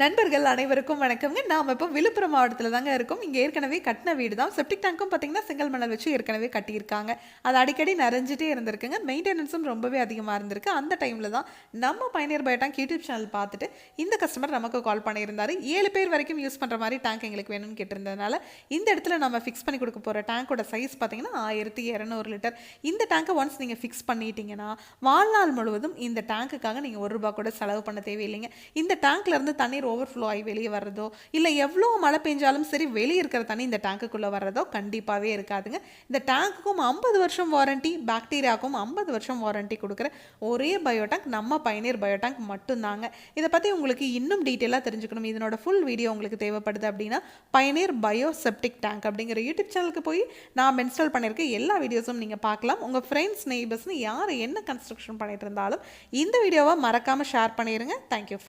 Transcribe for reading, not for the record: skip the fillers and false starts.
நண்பர்கள் அனைவருக்கும் வணக்கம்ங்க. நாம இப்போ விழுப்புரம் மாவட்டத்துல தாங்க இருக்கோம். இங்க ஏற்கனவே கட்டின வீடு தான். செப்டிக் டேங்க்கும் பார்த்தீங்கன்னா, செங்கல் மணல் வச்சு ஏற்கனவே கட்டியிருக்காங்க. அது அடிக்கடி நனைஞ்சிட்டே இருந்திருக்குங்க. மெயின்டெனன்ஸும் ரொம்பவே அதிகமா இருந்திருக்கு. அந்த டைம்ல தான் நம்ம பயனியர் பயோ டேங்க் யூடியூப் சேனல் பார்த்துட்டு, இந்த கஸ்டமர் நமக்கு கால் பண்ணியிருந்தாரு. 7 பேர் வரைக்கும் யூஸ் பண்ற மாரி டேங்க் எங்களுக்கு வேணும்னு கேட்டிருந்ததுனால, இந்த இடத்துல நம்ம ஃபிக்ஸ் பண்ணி குடுக்க போற டேங்கோட சைஸ் பார்த்தீங்கன்னா, 1200 லிட்டர். இந்த டேங்க ஒன்ஸ் நீங்க ஃபிக்ஸ் பண்ணிட்டீங்கன்னா, வாழ்நாள் முழுவதும் இந்த டேங்குக்காக நீங்க ₹1 கூட செலவு பண்ண தேவையில்லைங்க. இந்த டேங்க்ல இருந்து தண்ணீர் ஓவர்ஃப்ளோ ஆகி வெளியே வர்றதோ இல்லை எவ்வளோ மழை பெஞ்சாலும் சரி வெளியே இருக்கிற தண்ணி இந்த டேங்குக்குள்ளே வர்றதோ கண்டிப்பாகவே இருக்காதுங்க. இந்த டேங்க்குக்கும் 50 வருஷம் வாரண்டி, பாக்டீரியாவுக்கும் 50 வருஷம் வாரண்டி கொடுக்குற ஒரே பயோடேங்க் நம்ம பயனியர் பயோடேங்க் மட்டும்தாங்க. இதை பற்றி உங்களுக்கு இன்னும் டீட்டெயிலாக தெரிஞ்சுக்கணும், இதனோட ஃபுல் வீடியோ உங்களுக்கு தேவைப்படுது அப்படின்னா பயனியர் பயோ செப்டிக் டேங்க் அப்படிங்கிற யூடியூப் சேனலுக்கு போய் நாம் இன்ஸ்டால் பண்ணியிருக்க எல்லா வீடியோஸும் நீங்கள் பார்க்கலாம். உங்கள் ஃப்ரெண்ட்ஸ் நெய்பர்ஸ்னு யார் என்ன கன்ஸ்ட்ரக்ஷன் பண்ணிட்டு இருந்தாலும் இந்த வீடியோவை மறக்காமல் ஷேர் பண்ணிடுங்க. தேங்க்யூ.